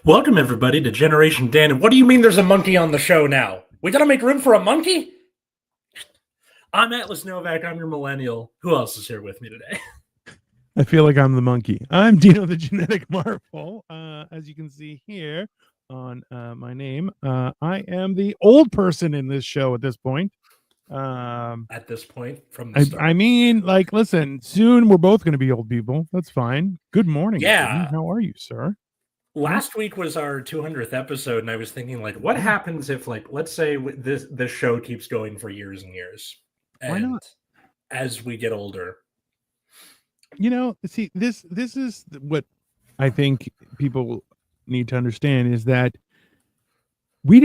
Welcome, everybody, to Generation Dan. What do you mean there's a monkey on the show now? We gotta make room for a monkey? I'm Atlas Novak. I'm your millennial. Who else is here with me today? I feel like I'm the monkey. I'm Dino the Genetic Marvel. As you can see here on my name, I am the old person in this show at this point. At this point, from the start. I mean, like, listen, soon we're both going to be old people. That's fine. Good morning. Yeah. Jimmy. How are you, sir? Last week was our 200th episode, and I was thinking, like, what happens if, like, let's say this show keeps going for years and years? Why not? As we get older. You know, see, this is what I think people need to understand is that we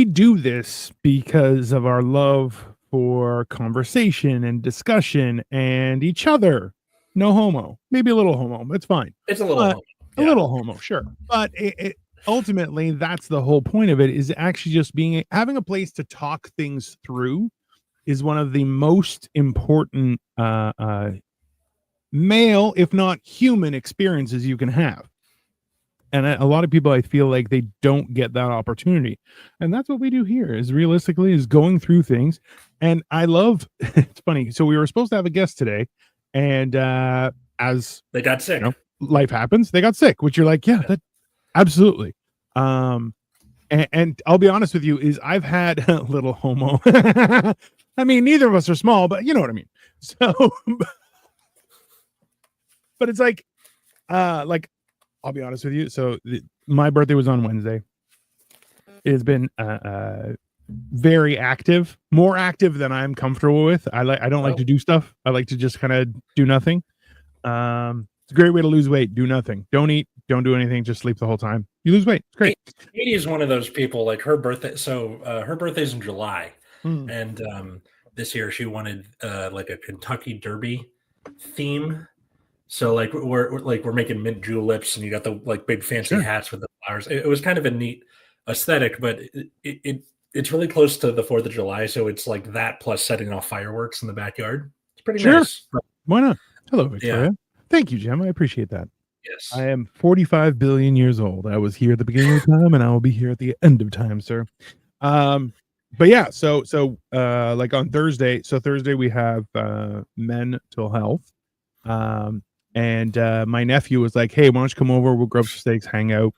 do this because of our love for conversation and discussion and each other. No homo, maybe a little homo. It's fine. It's a little homo. Yeah. A little homo, sure. But it ultimately, that's the whole point of it, is actually just having a place to talk things through is one of the most important male, if not human, experiences you can have. And a lot of people, I feel like they don't get that opportunity. And that's what we do here, is realistically is going through things. And I love, it's funny. So we were supposed to have a guest today, and as they got sick, life happens, they got sick, which you're like, yeah, that absolutely. And I'll be honest with you, is I've had a little homo. I mean, neither of us are small, but you know what I mean. So, but it's like, I'll be honest with you. So my birthday was on Wednesday. It has been very active, more active than I'm comfortable with. I don't like to do stuff. I like to just kind of do nothing. It's a great way to lose weight. Do nothing. Don't eat. Don't do anything. Just sleep the whole time. You lose weight. It's great. Katie is one of those people, like her birthday. So her birthday's in July. And this year she wanted like a Kentucky Derby theme. So like we're making mint juleps, and you got the like big fancy hats with the flowers. It was kind of a neat aesthetic, but it's really close to the 4th of July, so it's like that plus setting off fireworks in the backyard. It's pretty nice. Why not? Hello, Victoria. Yeah. Thank you, Jim. I appreciate that. Yes. I am 45 billion years old. I was here at the beginning of time, and I will be here at the end of time, sir. But yeah, so like on Thursday, Thursday we have Mental Health. And my nephew was like, hey, why don't you come over? We'll grab some steaks, hang out.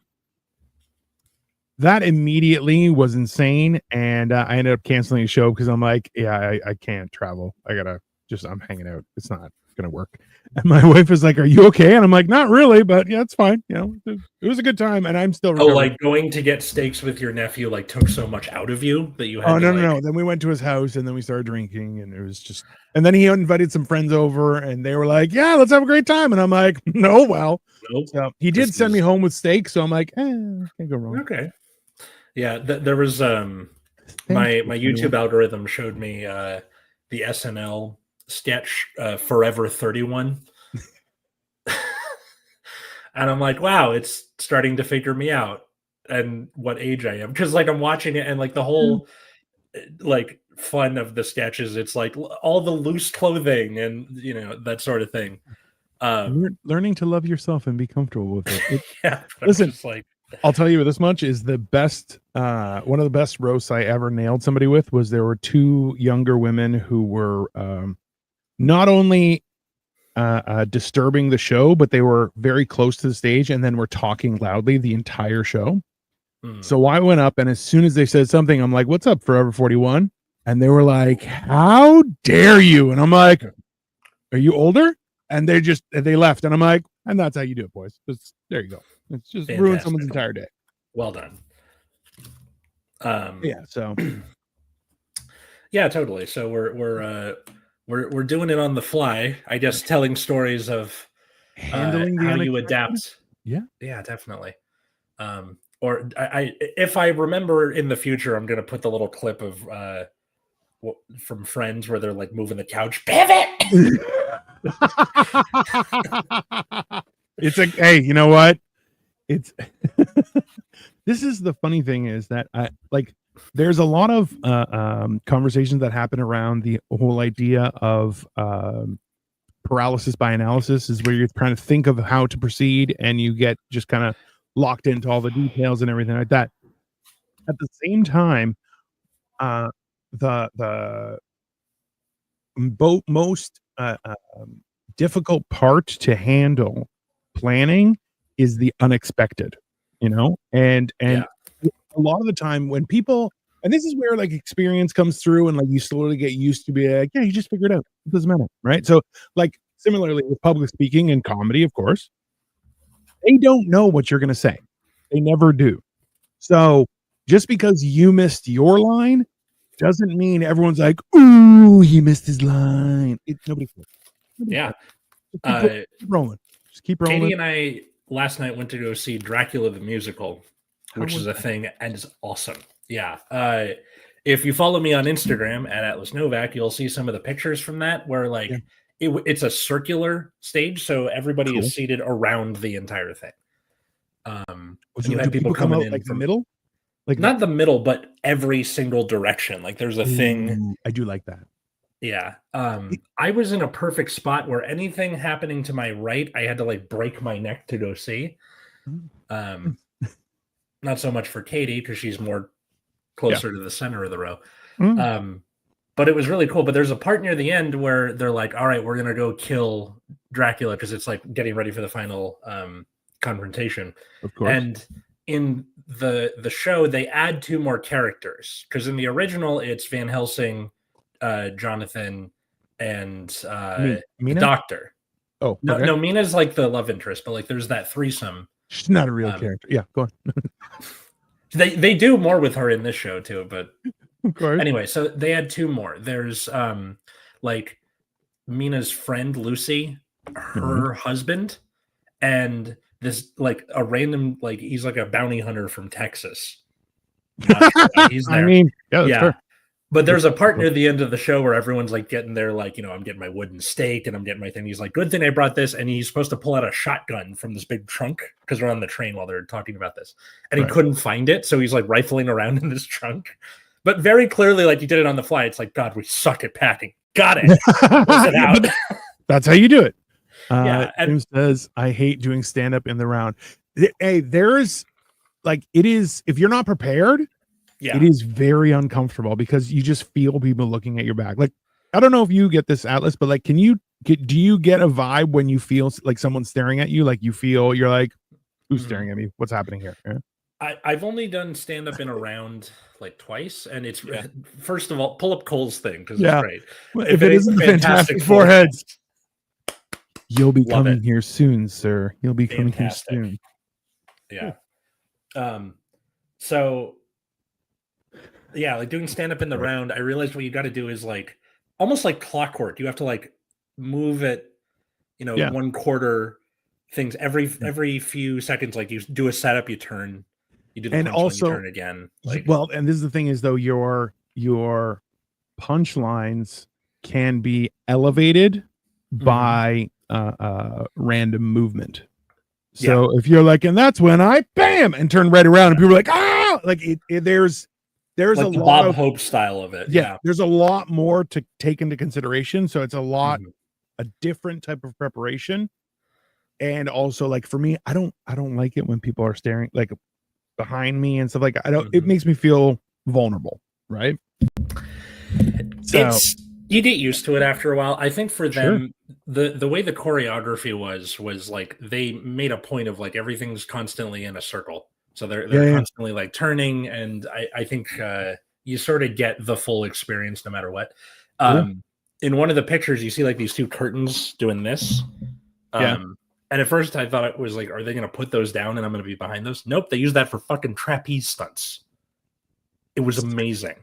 That immediately was insane. And I ended up canceling the show because I'm like, yeah, I can't travel. I'm hanging out. It's not going to work. And my wife is like, are you okay? And I'm like, not really, but yeah, it's fine. You know, it was a good time. And I'm still recovering. Oh, like going to get steaks with your nephew, like took so much out of you that you had no. Then we went to his house, and then we started drinking, and it was just, and then he invited some friends over, and they were like, yeah, let's have a great time. And I'm like, no, well, nope. So he did send me home with steak. So I'm like, can't go wrong. Okay. Yeah. There was, my YouTube algorithm showed me the SNL sketch Forever 31. And I'm like, wow, it's starting to figure me out and what age I am. Because like I'm watching it, and like the whole like fun of the sketches, it's like all the loose clothing and you know that sort of thing. Learning to love yourself and be comfortable with it. Yeah. Listen, I'll tell you this much is the best. One of the best roasts I ever nailed somebody with was there were two younger women who were not only disturbing the show, but they were very close to the stage and then were talking loudly the entire show. So I went up, and as soon as they said something, I'm like, what's up, Forever 41? And they were like, how dare you? And I'm like, are you older? And they left, and I'm like, and that's how you do it, boys. There you go. It's just ruined someone's entire day. Well done. Yeah, so yeah, totally. So we're doing it on the fly, I guess, telling stories of handling how you adapt. Yeah, definitely. Or if I remember in the future, I'm gonna put the little clip of from Friends where they're like moving the couch. Pivot. It's like, hey, you know what? It's this is the funny thing is that there's a lot of conversations that happen around the whole idea of paralysis by analysis, is where you're trying to think of how to proceed, and you get just kind of locked into all the details and everything like that. At the same time, the most difficult part to handle planning is the unexpected, and a lot of the time when people, and this is where like experience comes through and like you slowly get used to be like, yeah, you just figure it out. It doesn't matter. Right. So like similarly with public speaking and comedy, of course, they don't know what you're going to say. They never do. So just because you missed your line doesn't mean everyone's like, ooh, he missed his line. Nobody cares. Yeah. Keep rolling. Just keep rolling. Katie and I last night went to go see Dracula the Musical, which is a thing and is awesome. Yeah. If you follow me on Instagram at Atlas Novak, you'll see some of the pictures from that where like it's a circular stage, so everybody is seated around the entire thing. You had people coming in like the middle, like not the middle, but every single direction. Like there's a thing. I do like that. Yeah. I was in a perfect spot where anything happening to my right, I had to like break my neck to go see. Not so much for Katie because she's more closer to the center of the row. But it was really cool. But there's a part near the end where they're like, all right, we're going to go kill Dracula because it's like getting ready for the final confrontation. Of course. And in the show, they add 2 more characters because in the original, it's Van Helsing, Jonathan, and the Doctor. Oh, no, Mina's like the love interest, but like there's that threesome. She's not a real character. Yeah, go on. They do more with her in this show too, but of course. Anyway, so they had 2 more. There's like Mina's friend Lucy, her husband, and this like a random like he's like a bounty hunter from Texas. He's there. I mean, yeah. Fair. But there's a part near the end of the show where everyone's like getting their like, I'm getting my wooden stake and I'm getting my thing. He's like, good thing I brought this. And he's supposed to pull out a shotgun from this big trunk because we're on the train while they're talking about this. And he couldn't find it. So he's like rifling around in this trunk. But very clearly, like he did it on the fly. It's like, God, we suck at packing. Got it. It out. That's how you do it. Tim says, I hate doing stand-up in the round. Hey, there's like, it is, if you're not prepared, it is very uncomfortable because you just feel people looking at your back. Like, I don't know if you get this, Atlas, but like, do you get a vibe when you feel like someone's staring at you? Like you feel, you're like, who's staring at me? What's happening here? Yeah. I've only done stand-up in a round like twice, and it's first of all, pull up Cole's thing because it's great. If it isn't fantastic foreheads, you'll be coming here soon, sir. You'll be coming here soon. Yeah. So yeah, like doing stand-up in the round, I realized what you got to do is like almost like clockwork. You have to like move it, 1/4 things every few seconds. Like you do a setup, you turn. You do the punchline, also, you turn again. And this is the thing is though your punchlines can be elevated by random movement. So if you're like, and that's when I bam and turn right around, and people are like, ah, like there's like a lot Bob of Hope style of it. Yeah, there's a lot more to take into consideration. So it's a lot a different type of preparation. And also, like for me, I don't like it when people are staring like behind me and stuff like I don't. It makes me feel vulnerable, right? So you get used to it after a while. I think for them, the way the choreography was like they made a point of like everything's constantly in a circle, so they're constantly like turning, and I think you sort of get the full experience no matter what. In one of the pictures, you see like these 2 curtains doing this. And at first I thought it was like, are they going to put those down and I'm going to be behind those? Nope. They use that for fucking trapeze stunts. It was amazing.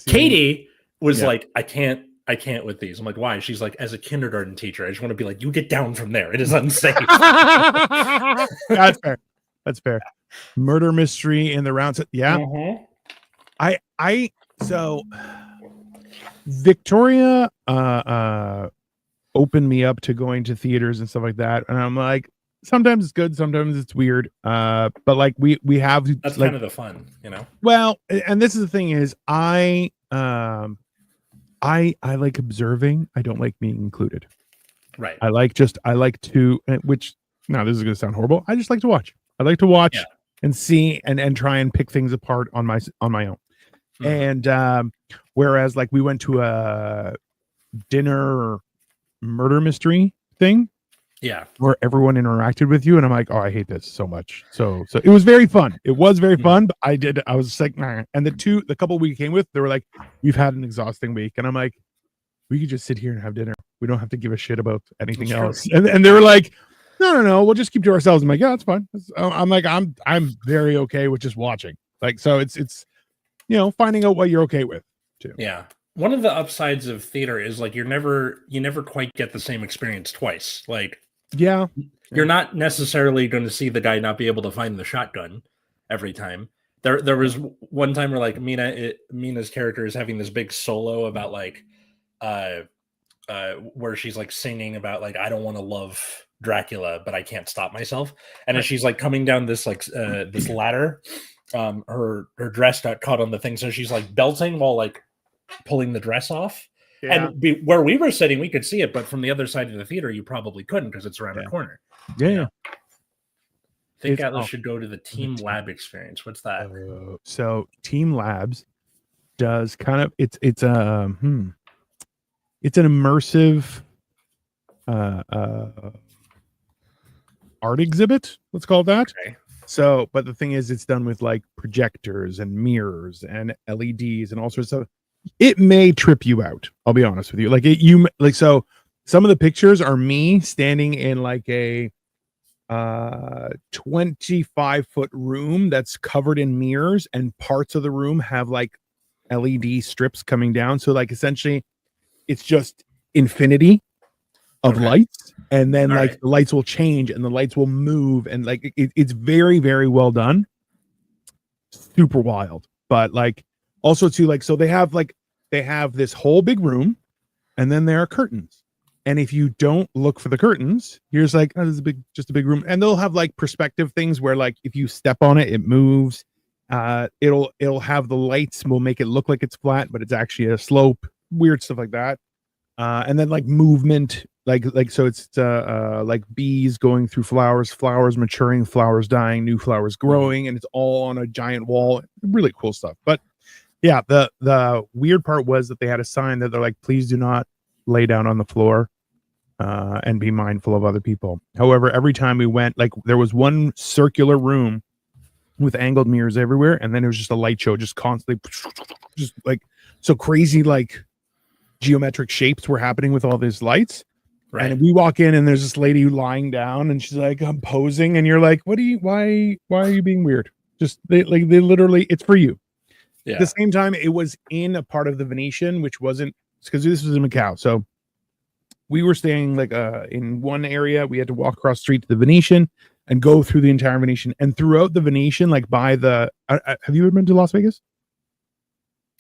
Katie was like, I can't with these. I'm like, why? She's like, as a kindergarten teacher, I just want to be like, you get down from there. It is unsafe. That's fair. Murder mystery in the rounds. Yeah. So Victoria, opened me up to going to theaters and stuff like that, and I'm like, sometimes it's good, sometimes it's weird, but like we have that's like, kind of the fun, well, and this is the thing is I like observing. I don't like being included, right? I like to, which now this is gonna sound horrible, I just like to watch. I like to watch Yeah. and see and try and pick things apart on my own. Mhm. And whereas like we went to a dinner murder mystery thing Yeah. where everyone interacted with you, and I'm like, oh, I hate this so much. So it was very fun. It was very Mhm. fun, but I was like, nah. And the couple we came with, they were like, we've had an exhausting week, and I'm like, we could just sit here and have dinner. We don't have to give a shit about anything That's else. true. And they were like, no, we'll just keep to ourselves. I'm like, yeah, that's fine. I'm like, I'm very okay with just watching. Like, so it's finding out what you're okay with too. Yeah. One of the upsides of theater is like you never quite get the same experience twice. Like Yeah. you're not necessarily going to see the guy not be able to find the shotgun every time. There was one time where like Mina's character is having this big solo about like where she's like singing about like I don't want to love Dracula, but I can't stop myself. And as she's like coming down this like this ladder, her dress got caught on the thing, so she's like belting while like pulling the dress off. Yeah. And where we were sitting, we could see it, but from the other side of the theater, you probably couldn't because it's around a corner. Yeah. Think Atlas should go to the Team Lab experience. What's that? So Team Labs does kind of it's an immersive art exhibit, let's call it that. Okay. So, but the thing is, it's done with like projectors and mirrors and LEDs and all sorts of stuff. It may trip you out. I'll be honest with you. So some of the pictures are me standing in like a 25-foot room that's covered in mirrors, and parts of the room have like LED strips coming down. So like essentially it's just infinity of lights, and then the lights will change and the lights will move, and like it's very, very well done. Super wild. But like also too, like, so they have this whole big room, and then there are curtains. And if you don't look for the curtains, you're just like, oh, this is just a big room. And they'll have like perspective things where like if you step on it, it moves. It'll have the lights will make it look like it's flat, but it's actually a slope, weird stuff like that. And then like movement, like so it's like bees going through flowers maturing, flowers dying, new flowers growing, and it's all on a giant wall. Really cool stuff. But yeah, the weird part was that they had a sign that they're like, please do not lay down on the floor and be mindful of other people. However, every time we went, like there was one circular room with angled mirrors everywhere, and then it was just a light show, just constantly, just like so crazy, like geometric shapes were happening with all these lights. Right. And we walk in, and there's this lady lying down, and she's like, I'm posing, and you're like, why are you being weird? Just they literally, it's for you. Yeah. At the same time, it was in a part of the Venetian, which wasn't, because this was in Macau. So we were staying like in one area. We had to walk across the street to the Venetian and go through the entire Venetian. And throughout the Venetian, like by the, have you ever been to Las Vegas?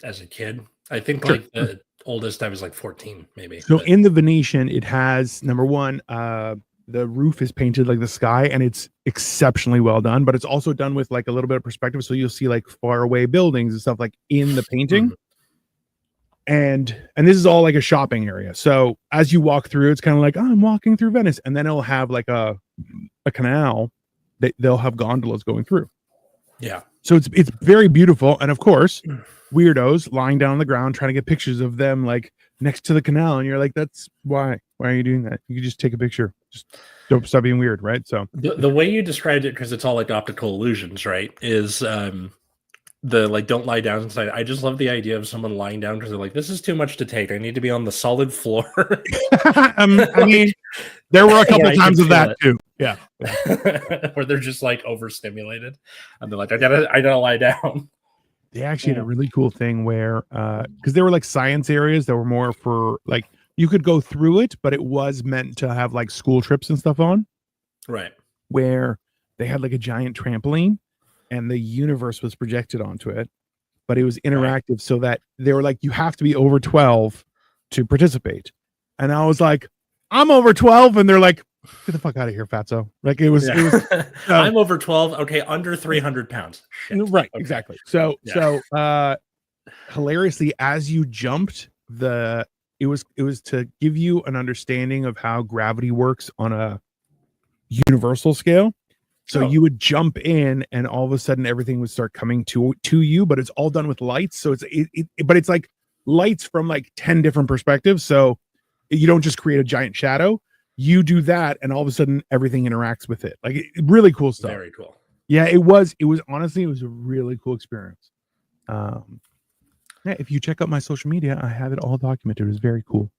As a kid, I think like the oldest I was like 14, maybe. So in the Venetian, it has, number one, the roof is painted like the sky, and it's exceptionally well done, but it's also done with like a little bit of perspective. So you'll see like far away buildings and stuff like in the painting. Mm-hmm. And this is all like a shopping area. So as you walk through, it's kind of like, oh, I'm walking through Venice. And then it'll have like a canal that they'll have gondolas going through. Yeah. So it's very beautiful. And of course, weirdos lying down on the ground trying to get pictures of them like next to the canal. And you're like, that's why are you doing that? You could just take a picture. Just don't stop being weird, right? So the way you described it, because it's all like optical illusions, right, is the like don't lie down inside. I just love the idea of someone lying down because they're like, this is too much to take. I need to be on the solid floor. I mean, there were a couple times of that too. Yeah. Where they're just like overstimulated and they're like, I gotta lie down. They actually had a really cool thing where because there were like science areas that were more for like you could go through it, but it was meant to have like school trips and stuff on. Right. Where they had like a giant trampoline and the universe was projected onto it, but it was interactive, so that they were like, you have to be over 12 to participate. And I was like, I'm over 12. And they're like, get the fuck out of here, fatso. Like it was I'm over 12. Okay. Under 300 pounds. Shit. Right. Okay. Exactly. So hilariously, as you jumped, it was to give you an understanding of how gravity works on a universal scale. So you would jump in, and all of a sudden everything would start coming to you, but it's all done with lights. So but it's like lights from like 10 different perspectives. So you don't just create a giant shadow. You do that, and all of a sudden everything interacts with it. Like really cool stuff. Very cool. Yeah, it was honestly, it was a really cool experience. Yeah, if you check out my social media, I have it all documented. It was very cool.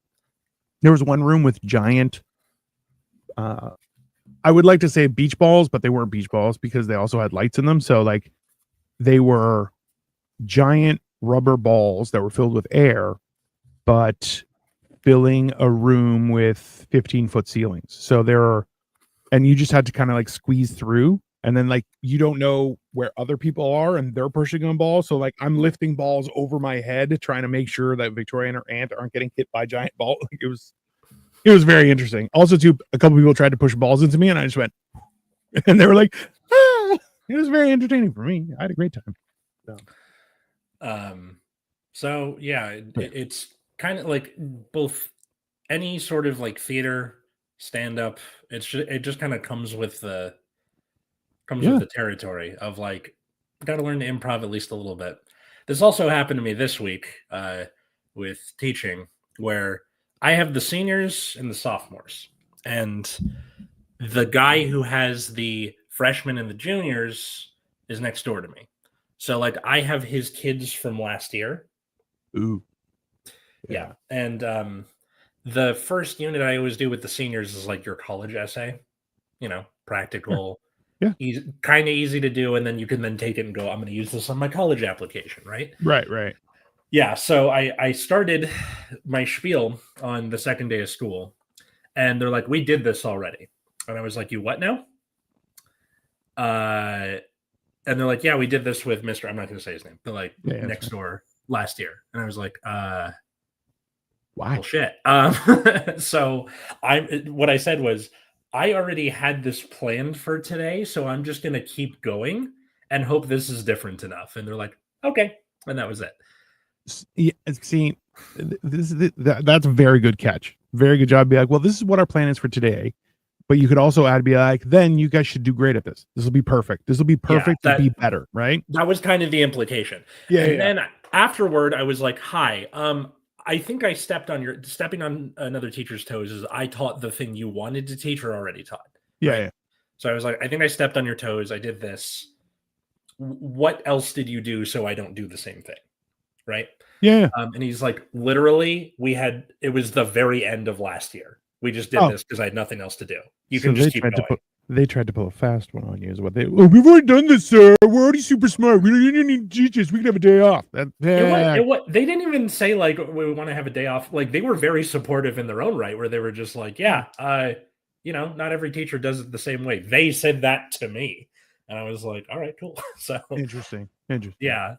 There was one room with giant, I would like to say beach balls, but they weren't beach balls because they also had lights in them. So like they were giant rubber balls that were filled with air, but filling a room with 15-foot ceilings. So and you just had to kind of like squeeze through, and then like you don't know where other people are and they're pushing on balls. So like I'm lifting balls over my head trying to make sure that Victoria and her aunt aren't getting hit by giant balls. Like it was very interesting. Also, too, a couple people tried to push balls into me, and I just went, and they were like, ah! It was very entertaining for me. I had a great time. So yeah, it's kind of like both any sort of like theater, stand up. It just kind of comes with the territory of like, got to learn to improv at least a little bit. This also happened to me this week with teaching, where I have the seniors and the sophomores, and the guy who has the freshmen and the juniors is next door to me. So like I have his kids from last year. Ooh. Yeah. And the first unit I always do with the seniors is like your college essay, practical, kind of easy to do. And then you can then take it and go, I'm going to use this on my college application. Right. Right. Yeah, so I started my spiel on the second day of school, and they're like, we did this already. And I was like, you what now? And they're like, yeah, we did this with Mr. I'm not going to say his name, but like next door last year. And I was like, why? Well, shit. So what I said was, I already had this planned for today, so I'm just going to keep going and hope this is different enough. And they're like, okay. And that was it. Yeah, see, that's a very good catch. Very good job. Be like, well, this is what our plan is for today. But you could also add, be like, then you guys should do great at this. This will be perfect. This will be perfect to be better, right? That was kind of the implication. And then afterward, I was like, hi, I think I stepping on another teacher's toes is I taught the thing you wanted to teach or already taught. Yeah. So I was like, I think I stepped on your toes. I did this. What else did you do so I don't do the same thing? Right. Yeah. And he's like, literally, it was the very end of last year. We just did this because I had nothing else to do. You can just keep going. They tried to pull a fast one on you. Is what they? Oh, we've already done this, sir. We're already super smart. We don't need to teach us. We can have a day off. They didn't even say like we want to have a day off. Like they were very supportive in their own right, where they were just like, not every teacher does it the same way. They said that to me, and I was like, all right, cool. So interesting. Yeah.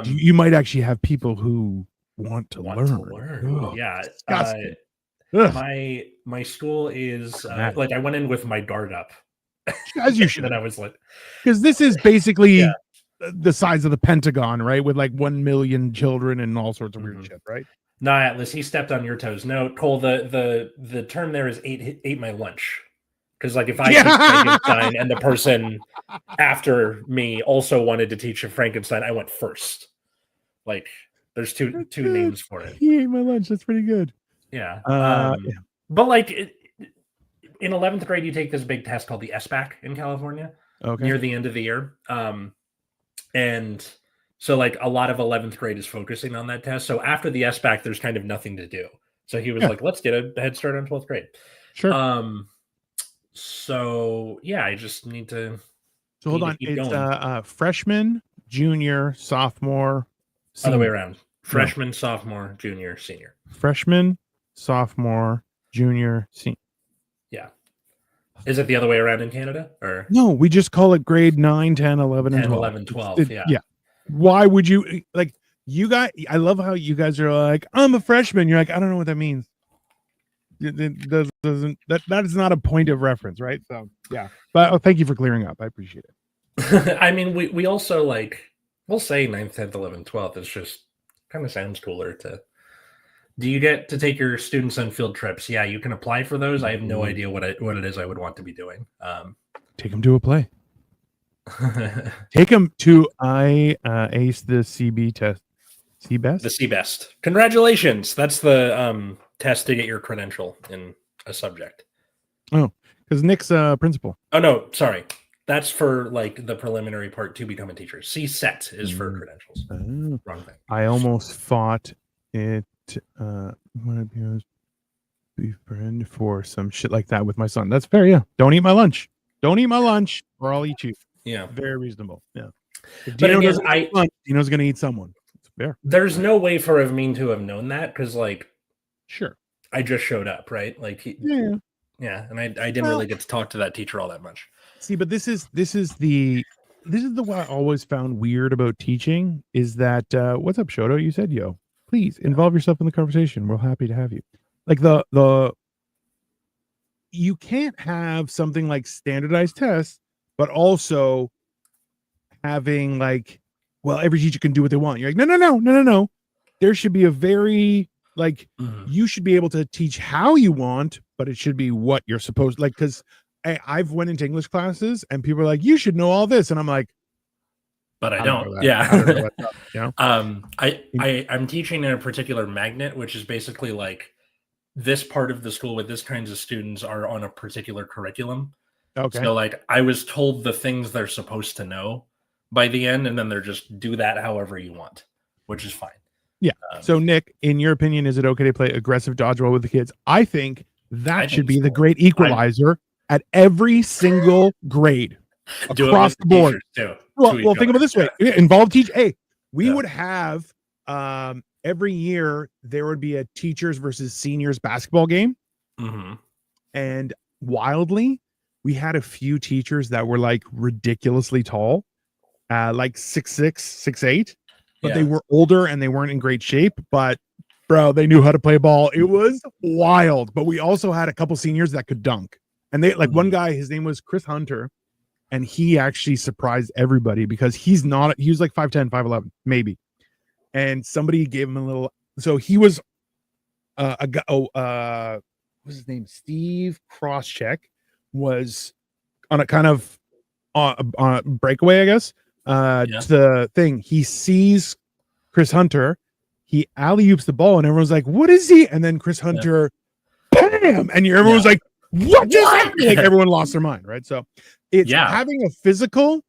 You might actually have people who want to learn. Oh, yeah. My school is like I went in with my guard up. As you should. And I was like, because this is basically the size of the Pentagon, right? With like 1 million children and all sorts of weird shit, right? No, Atlas, he stepped on your toes. No, Cole, the term there is ate my lunch. Because like if I teach Frankenstein and the person after me also wanted to teach a Frankenstein, I went first. Like there's two names for it. He ate my lunch. That's pretty good. Yeah. But like in 11th grade, you take this big test called the SBAC in California near the end of the year. And so like a lot of 11th grade is focusing on that test. So after the SBAC, there's kind of nothing to do. So he was like, let's get a head start on 12th grade. Sure. So yeah, I just need to. So hold on. It's freshman, junior, sophomore. Other way around. Freshman, sophomore, junior, senior. Freshman, sophomore, junior, senior. Yeah. Is it the other way around in Canada? Or no, we just call it grade 9, 10, 11, and 12. 11, 12. Yeah. Why would you like you guys? I love how you guys are like, I'm a freshman. You're like, I don't know what that means. That is not a point of reference, right? So yeah. But thank you for clearing up. I appreciate it. I mean, we also like we'll say 9th, 10th, 11th, 12th. It's just kind of sounds cooler to. Do you get to take your students on field trips? Yeah, you can apply for those. I have no idea what it is I would want to be doing. Take them to a play. Take them to ace the CB test. CBEST? The CBEST. Congratulations. That's the test to get your credential in a subject. Oh, because Nick's principal. Oh no, sorry. That's for like the preliminary part to become a teacher. CSET is for credentials. Wrong thing. I almost fought it be friend for some shit like that with my son. That's fair, yeah. Don't eat my lunch. Don't eat my lunch, or I'll eat you. Yeah. Very reasonable. Yeah. If But Dino again, doesn't eat lunch, Dino's gonna eat someone. It's fair. There's no way for Aveen to have known that because like Sure. I just showed up, right? Like and I didn't really get to talk to that teacher all that much. See, but this is the what I always found weird about teaching is that what's up, Shoto? You said yo. Please involve yourself in the conversation. We're happy to have you. Like the you can't have something like standardized tests, but also having like, well, every teacher can do what they want. You're like, no. There should be a very like you should be able to teach how you want, but it should be what you're supposed like because I've went into English classes and people are like, you should know all this, and I'm like, but I don't. Yeah. I don't know stuff, you know? I'm teaching in a particular magnet, which is basically like this part of the school with this kinds of students are on a particular curriculum. Okay. So like I was told the things they're supposed to know by the end, and then they're just do that however you want, which is fine. Yeah. So Nick, in your opinion, is it okay to play aggressive dodgeball with the kids? I think that should be the great equalizer at every single grade across the board. Well, think about it this way. Involve teach. Hey, we would have every year there would be a teachers versus seniors basketball game. And wildly, we had a few teachers that were like ridiculously tall, like 6'6", 6'8", but they were older and they weren't in great shape. But bro, they knew how to play ball. It was wild. But we also had a couple seniors that could dunk. And they like one guy, his name was Chris Hunter, and he actually surprised everybody because he was like 5'10", 5'11", maybe. And somebody gave him a little, so he was a guy, what's his name? Steve Crosscheck was on a kind of on a breakaway, I guess. The thing, he sees Chris Hunter, he alley-oops the ball, and everyone's like, what is he? And then Chris Hunter, bam! And everyone was like, what just happened? Like everyone lost their mind, right? So it's having a physical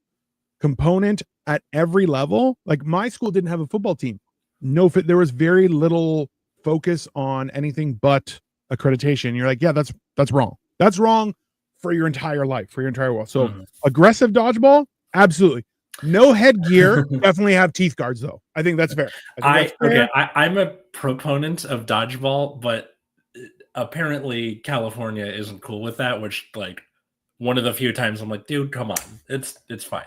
component at every level. Like my school didn't have a football team. There was very little focus on anything but accreditation. You're like, yeah, that's wrong. That's wrong for your entire life, for your entire world. So aggressive dodgeball, absolutely. No headgear. Definitely have teeth guards though. I think that's fair. I'm a proponent of dodgeball, but apparently California isn't cool with that, which like one of the few times I'm like, dude, come on. It's fine.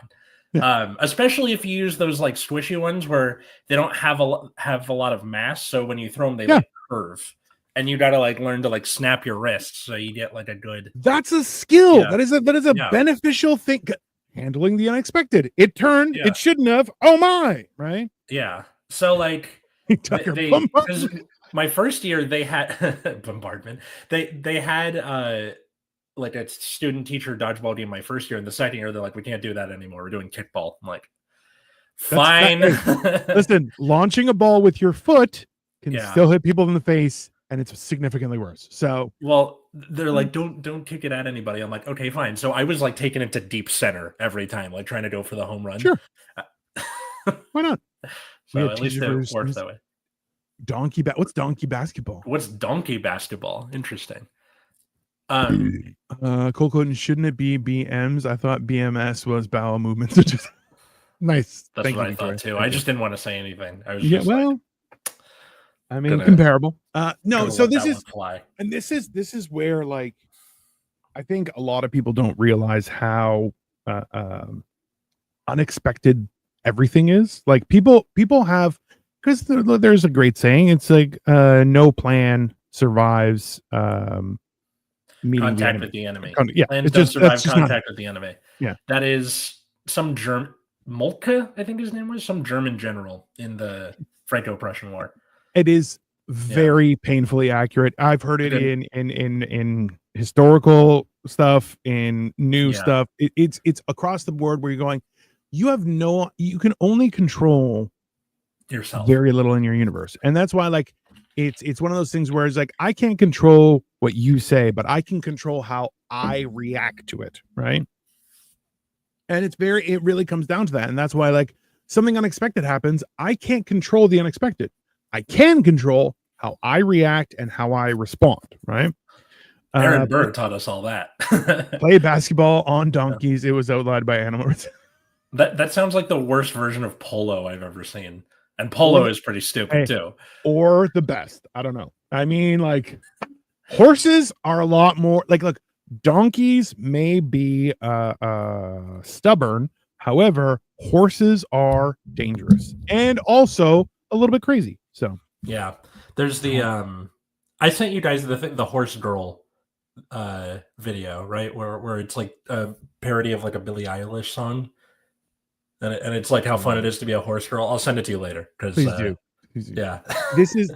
Especially if you use those like squishy ones where they don't have a lot of mass, so when you throw them they like curve, and you got to like learn to like snap your wrists so you get like a good. That's a skill. That is a beneficial thing. Handling the unexpected. It turned. It shouldn't have. Oh my! Right? Yeah. So like my first year they had bombardment. They had like a student teacher dodgeball game my first year, and the second year they're like, we can't do that anymore. We're doing kickball. I'm like, fine. Listen, launching a ball with your foot can still hit people in the face, and it's significantly worse. So they're like, don't kick it at anybody. I'm like, okay, fine. So I was like taking it to deep center every time, like trying to go for the home run. Sure. Why not? So at least it works that way. What's donkey basketball? What's donkey basketball? Interesting. Cole, shouldn't it be BMs? I thought BMS was bowel movements. Just nice. That's what I thought too. I just didn't want to say anything. I was I mean, comparable. No, so this is where like I think a lot of people don't realize how unexpected everything is. Like people have, because there's a great saying. It's like no plan survives contact with the enemy. Plan does survive contact with the enemy. Yeah, that is some German Moltke, I think his name was, some German general in the Franco-Prussian War. It is very painfully accurate. I've heard it in historical stuff, in new stuff. It's across the board where you're going, you can only control yourself very little in your universe. And that's why, like, it's one of those things where it's like, I can't control what you say, but I can control how I react to it. Right. And it really comes down to that. And that's why, like, something unexpected happens. I can't control the unexpected. I can control how I react and how I respond. Right. Aaron Burr taught us all that. Play basketball on donkeys. It was outlawed by animals. That sounds like the worst version of polo I've ever seen. And polo is pretty stupid too. Or the best. I don't know. I mean, like, horses are a lot more like, look, donkeys may be stubborn. However, horses are dangerous and also a little bit crazy. So yeah, there's the I sent you guys the horse girl video, right? Where it's like a parody of like a Billie Eilish song. And it's like how fun it is to be a horse girl. I'll send it to you later. Please do. Yeah. This is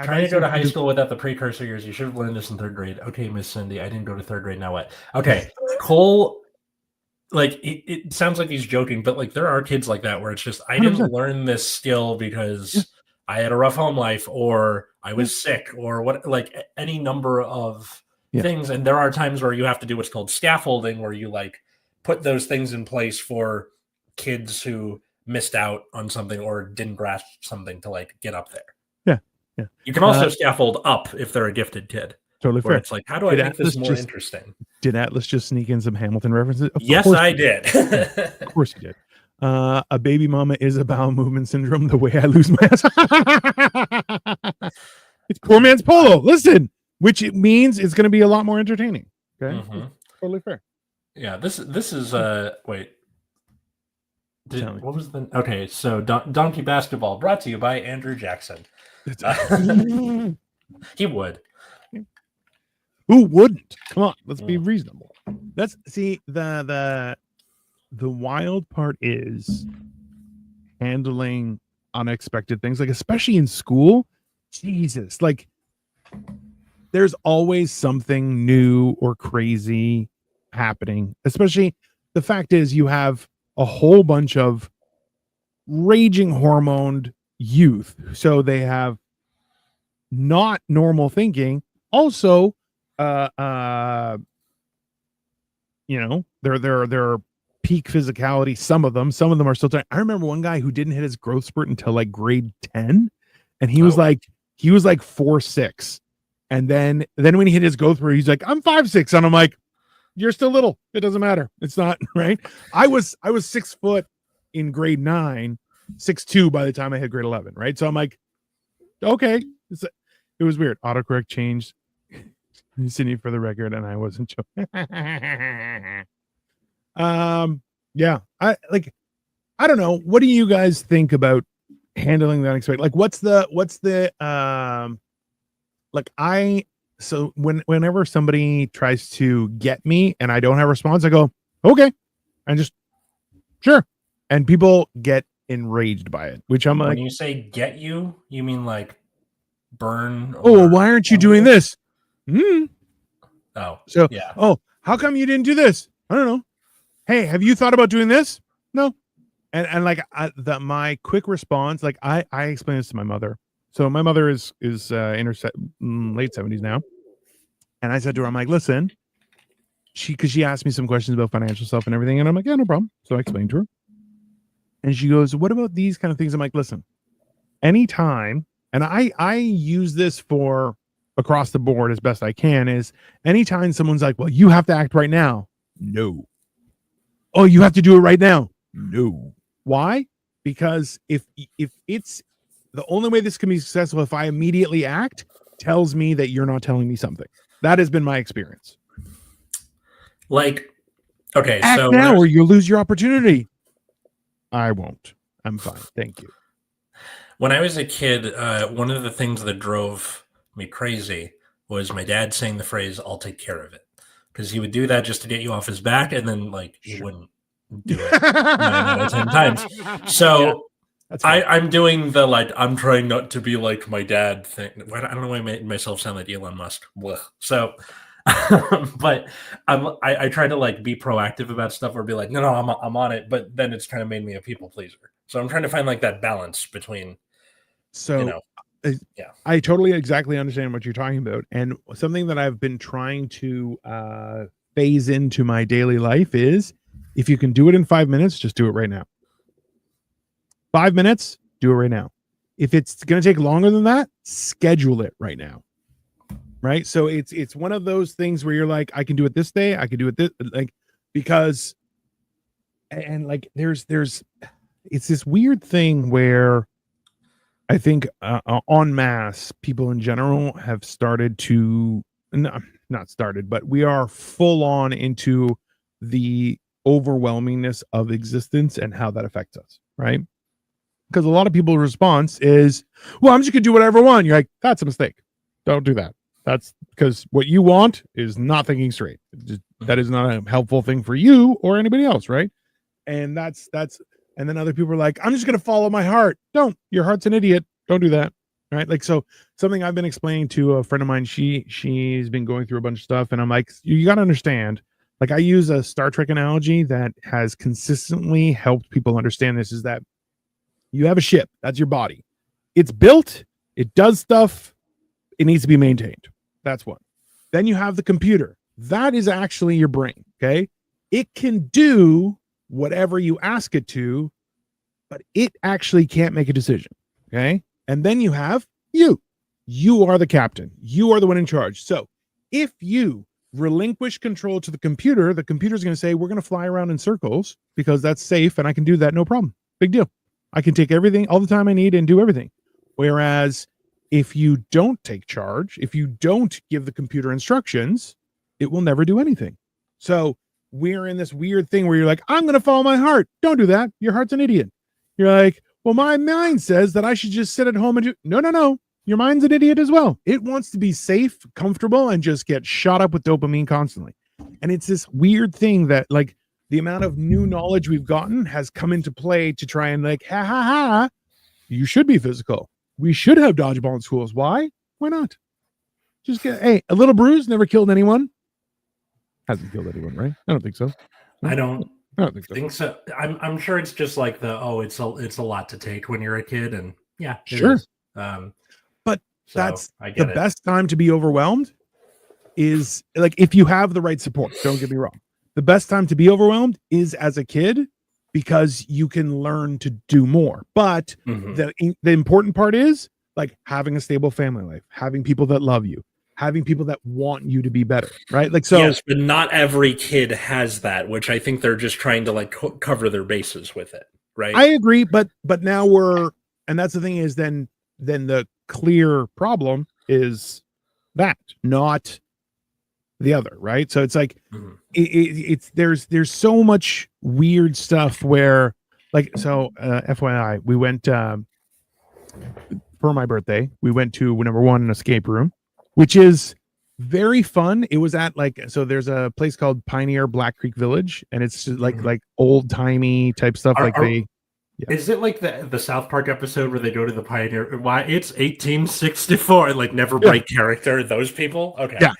trying to go to high school without the precursor years. You should have learned this in third grade. Okay, Miss Cindy, I didn't go to third grade. Now what? Okay. Cole, like, it sounds like he's joking, but like there are kids like that where it's just, I didn't 100%. Learn this skill because I had a rough home life or I was sick or what, like any number of things. And there are times where you have to do what's called scaffolding, where you like put those things in place for kids who missed out on something or didn't grasp something to like get up there. Yeah. You can also scaffold up if they're a gifted kid. Totally fair. It's like, how do I make this more interesting? Did Atlas just sneak in some Hamilton references? Yes, I did. Of course you did. A baby mama is a bowel movement syndrome. The way I lose my ass. It's poor man's polo. Listen, which it means it's going to be a lot more entertaining. Okay, totally fair. Yeah, this is wait. What was the okay? So Donkey Basketball brought to you by Andrew Jackson. He would. Who wouldn't? Come on, let's be reasonable. Let's see the wild part is handling unexpected things, like especially in school. Jesus, like there's always something new or crazy happening. Especially the fact is you have a whole bunch of raging hormoned youth, so they have not normal thinking. Also, you know, they're peak physicality. Some of them are still trying. I remember one guy who didn't hit his growth spurt until like grade 10, and he was like 4'6", and then when he hit his growth spurt, he's like, I'm 5'6", and I'm like, you're still little. It doesn't matter. It's not right. I was 6 foot in grade 9, 6'2" by the time I hit grade 11. Right. So I'm like, okay. It was weird. Autocorrect changed. Sydney for the record, and I wasn't joking. Yeah. I don't know. What do you guys think about handling the unexpected? Like, what's the so whenever somebody tries to get me and I don't have a response, I go, okay. And just sure. And people get enraged by it, which I'm like, when you say get you mean like burn? Oh, why aren't you doing this? Oh, so yeah. Oh, how come you didn't do this? I don't know. Hey, have you thought about doing this? No. And like my quick response, like I explained this to my mother. So my mother is in her late 70s now. And I said to her, I'm like, listen, because she asked me some questions about financial stuff and everything. And I'm like, yeah, no problem. So I explained to her. And she goes, what about these kind of things? I'm like, listen, anytime, and I use this for across the board as best I can, is anytime someone's like, well, you have to act right now. No. Oh, you have to do it right now. No. Why? Because if it's the only way this can be successful, if I immediately act, tells me that you're not telling me something. That has been my experience. Like, okay, act so now or you'll lose your opportunity. I won't. I'm fine. Thank you. When I was a kid, one of the things that drove me crazy was my dad saying the phrase, I'll take care of it. Because he would do that just to get you off his back, and then like he wouldn't do it 9 out of 10 times. So I'm doing the like I'm trying not to be like my dad thing. I don't know why I made myself sound like Elon Musk. Blech. So But I try to like be proactive about stuff or be like, no, I'm on it. But then it's kind of made me a people pleaser. So I'm trying to find like that balance between, So yeah. I totally exactly understand what you're talking about. And something that I've been trying to phase into my daily life is, if you can do it in 5 minutes, just do it right now. 5 minutes, do it right now. If it's going to take longer than that, schedule it right now. Right? So it's one of those things where you're like, I can do it this day, I can do it this, like, because, and like there's it's this weird thing where I think en masse people in general have started to, not started, but we are full on into the overwhelmingness of existence and how that affects us, right? Because a lot of people's response is, well, I'm just gonna do whatever I want. You're like, that's a mistake. Don't do that. That's because what you want is not thinking straight. That is not a helpful thing for you or anybody else, right? And that's and then other people are like, I'm just gonna follow my heart. Don't. Your heart's an idiot. Don't do that. Right? Like, so something I've been explaining to a friend of mine, she's been going through a bunch of stuff, and I'm like, you got to understand. Like, I use a Star Trek analogy that has consistently helped people understand this, is that you have a ship. That's your body. It's built. It does stuff. It needs to be maintained. That's one. Then you have the computer. That is actually your brain. Okay. It can do whatever you ask it to, but it actually can't make a decision. Okay. And then you have you. You are the captain. You are the one in charge. So if you relinquish control to the computer's going to say, we're going to fly around in circles because that's safe and I can do that. No problem. Big deal. I can take everything all the time I need and do everything. Whereas if you don't take charge, if you don't give the computer instructions, it will never do anything. So we're in this weird thing where you're like, I'm going to follow my heart. Don't do that. Your heart's an idiot. You're like, well, my mind says that I should just sit at home and do. No. Your mind's an idiot as well. It wants to be safe, comfortable, and just get shot up with dopamine constantly. And it's this weird thing that, like, the amount of new knowledge we've gotten has come into play to try and, like, ha, you should be physical. We should have dodgeball in schools. Why? Why not? Just get, hey, a little bruise never killed anyone. Hasn't killed anyone, right? I don't think so. I don't think so. I'm sure it's just like it's a lot to take when you're a kid, and yeah, sure. But so that's the best time to be overwhelmed is, like, if you have the right support. Don't get me wrong. The best time to be overwhelmed is as a kid, because you can learn to do more. But the important part is, like, having a stable family life, having people that love you, having people that want you to be better, right? Like, so yes, but not every kid has that, which I think they're just trying to, like, cover their bases with it, right? I agree, but now and that's the thing is, then the clear problem is that, not the other, right? So it's like there's so much weird stuff where, like, so FYI, we went for my birthday, we went to number one, an escape room, which is very fun. It was at, like, so there's a place called Pioneer Black Creek Village, and it's just like old timey type stuff. Is it like the South Park episode where they go to the Pioneer? Why, it's 1864 and, like, never break character. Those people, okay, yeah.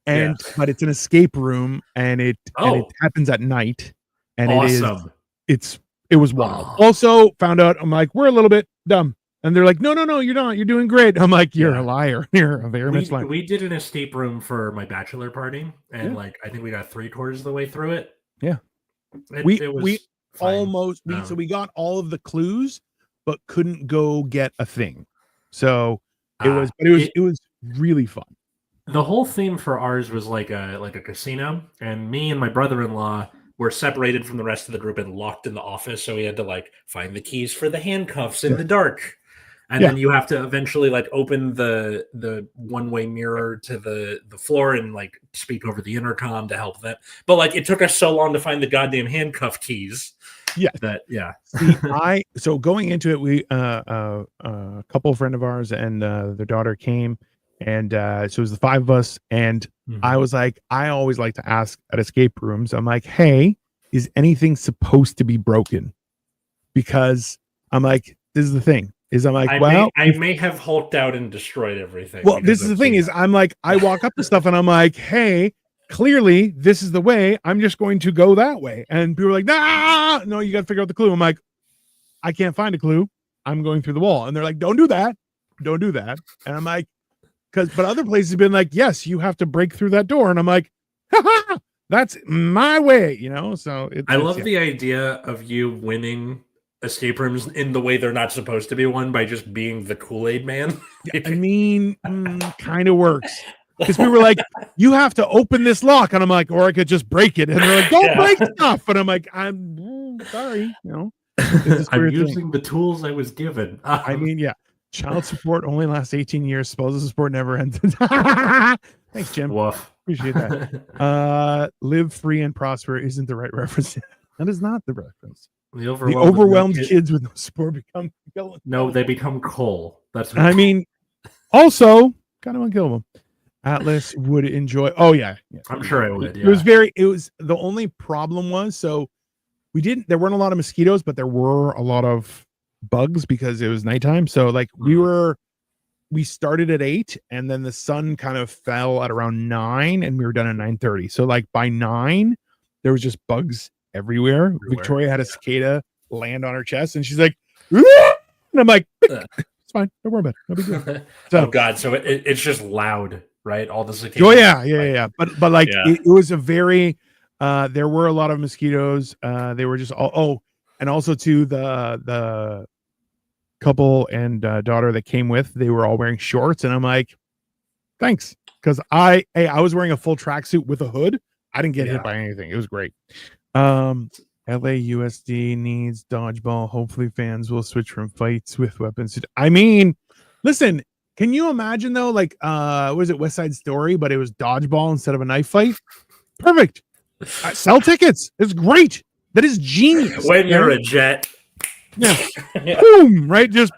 And but it's an escape room, and it happens at night, and awesome. It was wild. Also found out, I'm like, we're a little bit dumb, and they're like, no, you're not. You're doing great. I'm like, you're a liar. You're a very much liar. We did an escape room for my bachelor party, and like, I think we got 3/4 of the way through it. Yeah, we almost so we got all of the clues, but couldn't go get a thing. So it was really fun. The whole theme for ours was like a casino, and me and my brother-in-law were separated from the rest of the group and locked in the office, so we had to, like, find the keys for the handcuffs in the dark. And then you have to eventually, like, open the one-way mirror to the floor and, like, speak over the intercom to help them. But, like, it took us so long to find the goddamn handcuff keys. See, so going into it, we a couple friend of ours and their daughter came. And so it was the five of us, and I was like, I always like to ask at escape rooms, I'm like, hey, is anything supposed to be broken? Because I'm like, this is the thing. Is I'm like, I may have hulked out and destroyed everything. Well, this is the thing is I'm like, I walk up to stuff and I'm like, hey, clearly this is the way. I'm just going to go that way. And people are like, nah, no, you got to figure out the clue. I'm like, I can't find a clue. I'm going through the wall. And they're like, don't do that. Don't do that. And I'm like, but other places have been like, yes, you have to break through that door. And I'm like, ha, that's my way, So I love the idea of you winning escape rooms in the way they're not supposed to be won by just being the Kool-Aid man. I mean, kind of works. Because we were like, you have to open this lock. And I'm like, or I could just break it. And they're like, don't break stuff. And I'm like, I'm sorry, I'm using the tools I was given. I mean, yeah. Child support only lasts 18 years. Spousal support never ends. Thanks, Jim. Woof. Appreciate that. Live free and prosper isn't the right reference. That is not the reference. The overwhelmed kids with no support become villains. No, they become coal. That's what I mean, also kind of unkillable. Atlas would enjoy. Oh yeah. I'm sure I would. Yeah. It was the only problem was there weren't a lot of mosquitoes, but there were a lot of bugs because it was nighttime. So like we started at 8 and then the sun kind of fell at around 9 and we were done at 9:30. So like by 9 there was just bugs everywhere. Victoria had a cicada land on her chest and she's like, Aah! And I'm like, it's fine, don't worry about it, no big deal. So, oh god, so it's just loud, right? All the cicadas. Oh yeah. But like it was a very there were a lot of mosquitoes. They were just and also to the couple and daughter that came with, they were all wearing shorts and I'm like, thanks, because I was wearing a full tracksuit with a hood. I didn't get hit by anything. It was great. LAUSD needs dodgeball. Hopefully fans will switch from fights with weapons. I mean, listen, can you imagine though, like was it West Side Story, but it was dodgeball instead of a knife fight? Perfect. Sell tickets. It's great. That is genius. When you're a jet. Yeah. Boom, right? Just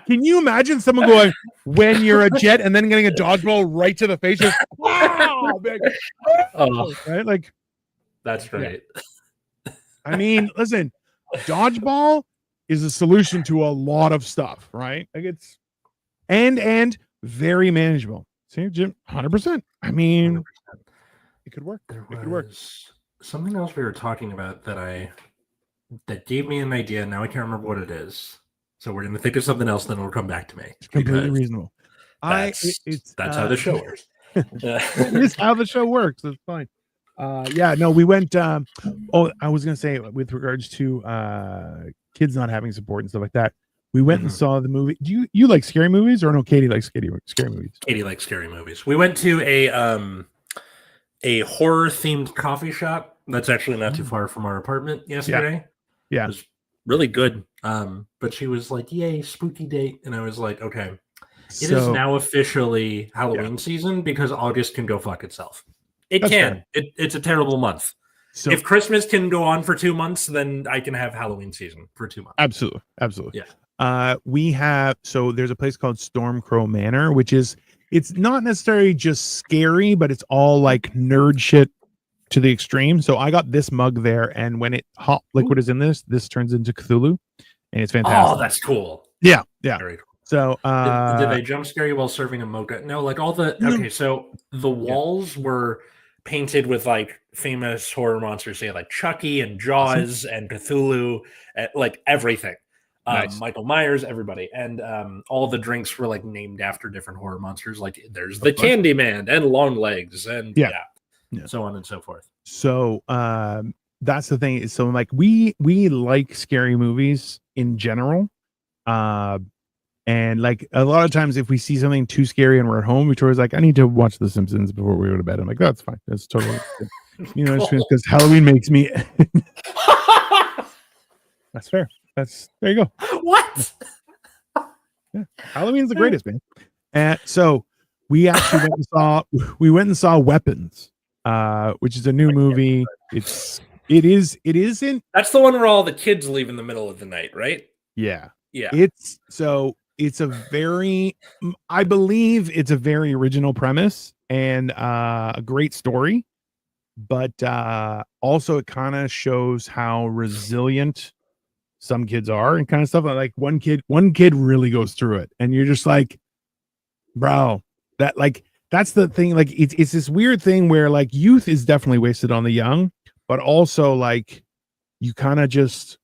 can you imagine someone going, when you're a jet, and then getting a dodgeball right to the face? Just, wow, right? Like, that's great. Yeah. I mean, listen, dodgeball is a solution to a lot of stuff, right? Like it's and very manageable. See, Jim, 100%. I mean, 100%. It could work. It could work. Something else we were talking about that gave me an idea. Now I can't remember what it is. So we're going to think of something else, then it'll come back to me. It's completely reasonable. That's how the show works. It's how the show works. That's fine. We went. I was going to say with regards to kids not having support and stuff like that. We went and saw the movie. Do you like scary movies or no? Katie likes scary movies. Katie likes scary movies. We went to a horror themed coffee shop that's actually not too far from our apartment yesterday. Yeah. It was really good. But she was like, yay, spooky date. And I was like, okay. It is now officially Halloween season because August can go fuck itself. That's can. It's a terrible month. So if Christmas can go on for 2 months, then I can have Halloween season for 2 months. Absolutely. Yeah. There's a place called Stormcrow Manor, which is, it's not necessarily just scary, but it's all like nerd shit to the extreme. So I got this mug there, and when hot liquid is in this turns into Cthulhu, and it's fantastic. Oh, that's cool. Yeah. Very cool. So did they jump scare you while serving a mocha? No, like all the okay. So the walls were painted with like famous horror monsters, say like Chucky and Jaws and Cthulhu, like everything. Nice. Michael Myers, everybody, and all the drinks were like named after different horror monsters. Like there's the Candyman and Longlegs, and so on and so forth. So that's the thing. So like we like scary movies in general, and like a lot of times if we see something too scary and we're at home, Victoria's like, I need to watch The Simpsons before we go to bed. I'm like, that's fine. That's totally good. Because Halloween makes me. That's fair. There you go. What? Yeah, Halloween's the greatest, man. And so we actually went and saw Weapons, which is a new movie. It isn't. That's the one where all the kids leave in the middle of the night, right? Yeah. Yeah. I believe it's a very original premise and a great story, but also it kind of shows how resilient some kids are, and kind of stuff. Like one kid really goes through it, and you're just like, bro, that's the thing. Like it's this weird thing where like youth is definitely wasted on the young, but also like you kind of just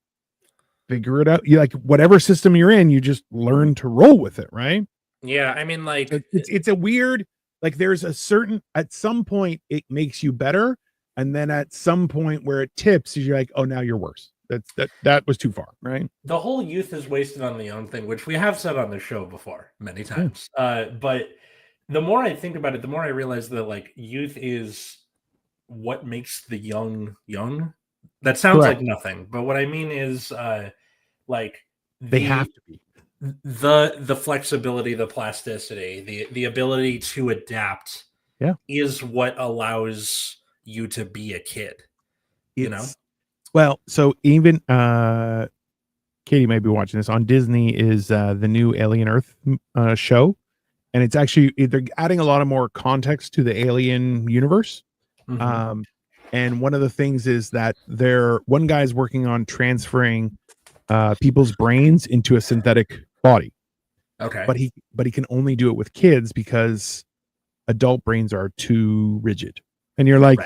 figure it out. You like whatever system you're in, you just learn to roll with it, right? Yeah, I mean, like It's a weird, like there's a certain, at some point it makes you better, and then at some point where it tips, you're like, oh, now you're worse. That was too far, right? the whole youth is wasted on the young thing, which we have said on the show before many times. But the more I think about it, the more I realize that like youth is what makes the young young. That sounds Correct. like nothing, but what I mean is like They have to be. the flexibility, the plasticity, the ability to adapt is what allows you to be a kid. You know? Well, so even Katie might be watching this on Disney is the new Alien Earth show, and it's actually they're adding a lot of more context to the Alien universe. And one of the things is that one guy's working on transferring people's brains into a synthetic body. Okay. But he can only do it with kids because adult brains are too rigid. And you're like,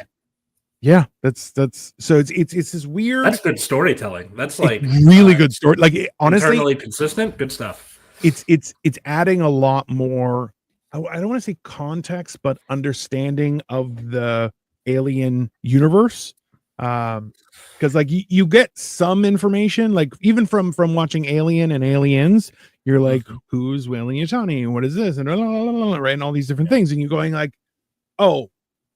yeah, that's so it's this weird. That's good storytelling. That's like really good story. Like honestly, internally consistent, good stuff. It's adding a lot more. I don't want to say context, but understanding of the Alien universe. Because like you get some information, like even from watching Alien and Aliens, you're like, who's Weyland-Yutani? What is this? And right, and all these different things, and you're going like, oh,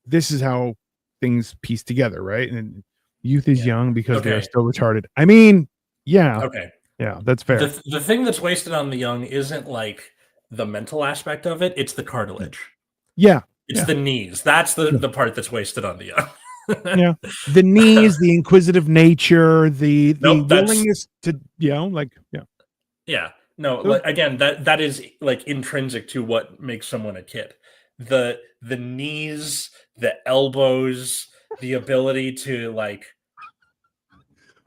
this is how things piece together, right? And youth is young because they're still retarded. I mean, yeah, that's fair. The thing that's wasted on the young isn't like the mental aspect of it; it's the cartilage. It's the knees. That's the part that's wasted on the young. The knees, the inquisitive nature, the willingness to, again, that is like intrinsic to what makes someone a kid. The knees, the elbows, the ability to like,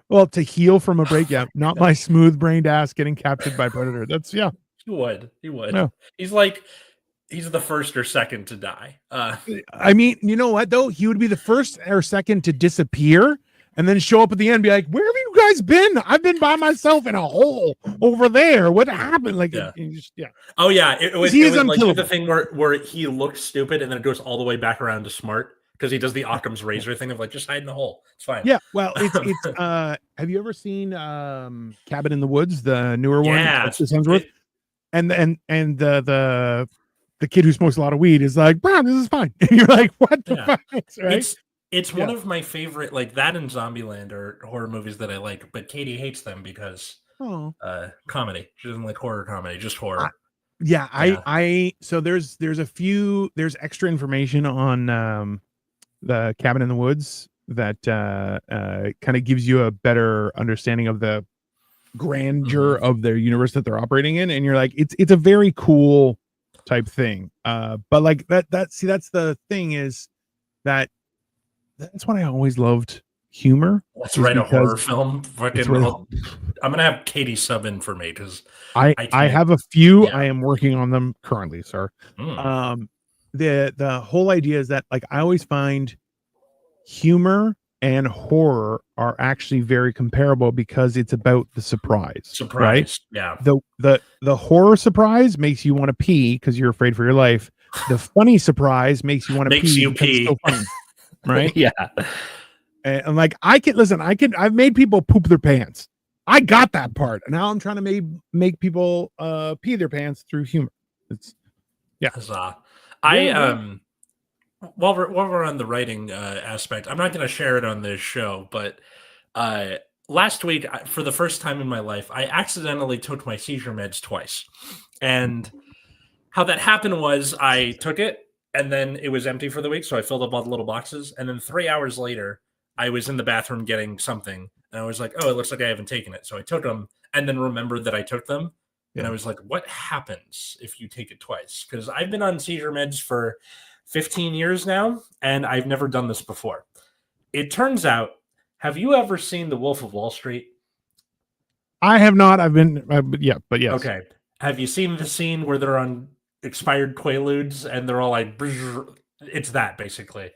well, to heal from a break. Not my smooth-brained ass getting captured by predator. That's he would. No. He's the first or second to die. I mean, you know what though? He would be the first or second to disappear and then show up at the end and be like, where have you guys been? I've been by myself in a hole over there. What happened? Like, Oh yeah. It was like the thing where he looks stupid and then it goes all the way back around to smart because he does the Occam's razor thing of like, just hide in the hole. It's fine. Yeah. Well, it's have you ever seen Cabin in the Woods, the newer one? Yeah. And the kid who smokes a lot of weed is like, Brown, this is fine. And you're like, what the fuck? Right? It's one of my favorite, like that and Zombieland are horror movies that I like, but Katie hates them because comedy. She doesn't like horror comedy, just horror. So there's extra information on the Cabin in the Woods that kind of gives you a better understanding of the grandeur of their universe that they're operating in, and you're like, it's a very cool type thing. But like that's the thing is that's what I always loved humor. Let's write a horror film. I'm gonna have Katie sub in for me because I have a few. I am working on them currently, sir. The whole idea is that like I always find humor and horror are actually very comparable because it's about the surprise. Right? Yeah. The horror surprise makes you want to pee because you're afraid for your life. The funny surprise makes you want to pee. It's so funny, right? Yeah. And like I've made people poop their pants. I got that part. And now I'm trying to make people pee their pants through humor. It's while we're on the writing aspect, I'm not going to share it on this show, but last week, for the first time in my life, I accidentally took my seizure meds twice. And how that happened was I took it and then it was empty for the week. So I filled up all the little boxes. And then 3 hours later, I was in the bathroom getting something. And I was like, oh, it looks like I haven't taken it. So I took them and then remembered that I took them. And I was like, what happens if you take it twice? Because I've been on seizure meds for 15 years now, and I've never done this before. It turns out, have you ever seen The Wolf of Wall Street? I have not. I've been, but yes. Okay. Have you seen the scene where they're on expired Quaaludes and they're all like, it's that basically.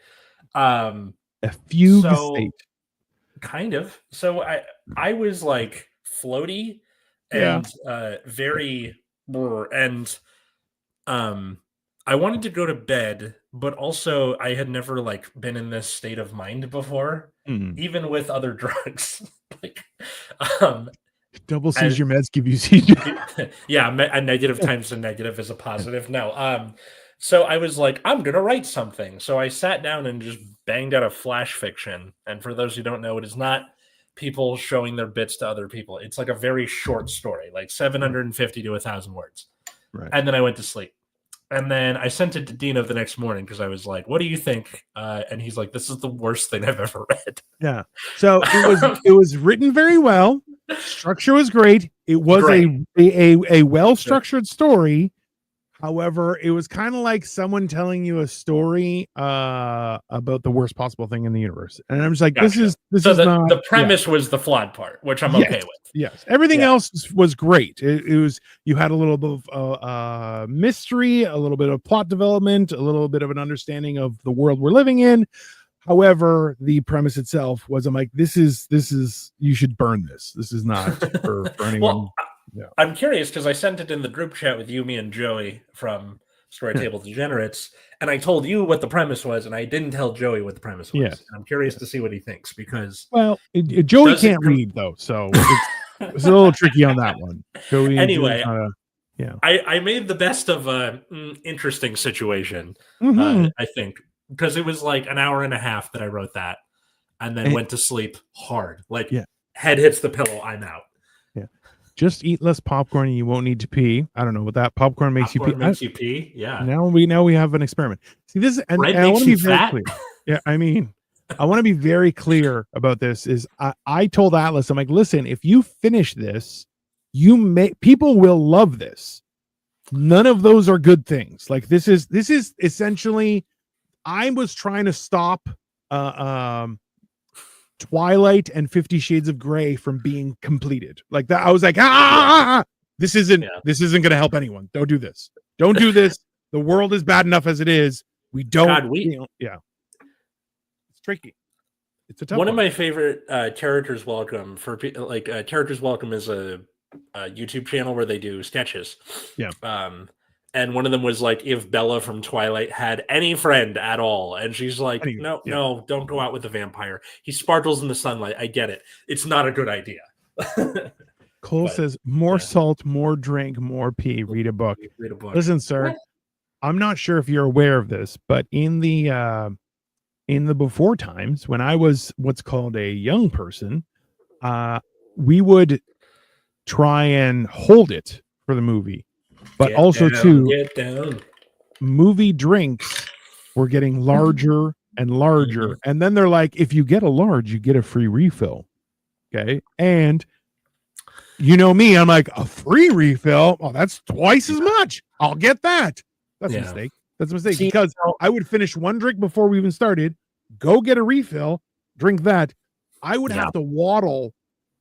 A fugue state. Kind of. So I was like floaty and very, and I wanted to go to bed, but also I had never like been in this state of mind before, even with other drugs. Like, double seizure meds give you seizure. Yeah, a negative times a negative is a positive. No, so I was like, I'm gonna write something. So I sat down and just banged out a flash fiction. And for those who don't know, it is not people showing their bits to other people. It's like a very short story, like 750 to 1,000 words. Right. And then I went to sleep. And then I sent it to Dino the next morning because I was like, "What do you think?" And he's like, "This is the worst thing I've ever read." Yeah. So it was written very well. Structure was great. It was a well structured story. However, it was kind of like someone telling you a story about the worst possible thing in the universe, and I'm just like, Gotcha. this is not the premise was the flawed part, which I'm okay with. Yes, everything else was great. It was, you had a little bit of mystery, a little bit of plot development, a little bit of an understanding of the world we're living in. However, the premise itself was, I'm like, this is you should burn this. This is not for anyone. Well, I'm curious because I sent it in the group chat with you, me, and Joey from Storytable Degenerates, and I told you what the premise was, and I didn't tell Joey what the premise was. Yes. I'm curious to see what he thinks because Joey can't read though, so it's a little tricky on that one. Joey, anyway, I made the best of a interesting situation. I think because it was like an hour and a half that I wrote that, and then went to sleep hard. Like head hits the pillow, I'm out. Just eat less popcorn and you won't need to pee. I don't know what that popcorn makes you pee. Makes you pee. Yeah. Now we have an experiment. See this, and I want to be very clear. Yeah, I mean, I want to be very clear about this. Is I told Atlas, I'm like, listen, if you finish this, people will love this. None of those are good things. Like this is essentially, I was trying to stop Twilight and 50 Shades of Grey from being completed. Like that, I was like, this isn't going to help anyone. Don't do this. Don't do this. The world is bad enough as it is. We don't. It's tricky. It's a tough one. Of my favorite Characters Welcome for like Characters Welcome is a YouTube channel where they do sketches. Yeah. And one of them was like, if Bella from Twilight had any friend at all. And she's like, no, don't go out with the vampire. He sparkles in the sunlight. I get it. It's not a good idea. Cole says, more salt, more drink, more pee. Read a book. Listen, sir, I'm not sure if you're aware of this, but in the before times, when I was what's called a young person, we would try and hold it for the movie. But movie drinks were getting larger and larger. And then they're like, if you get a large, you get a free refill. Okay. And you know me, I'm like, a free refill? Oh, that's twice as much. I'll get that. That's a mistake. That's a mistake. Because I would finish one drink before we even started, go get a refill, drink that. I would have to waddle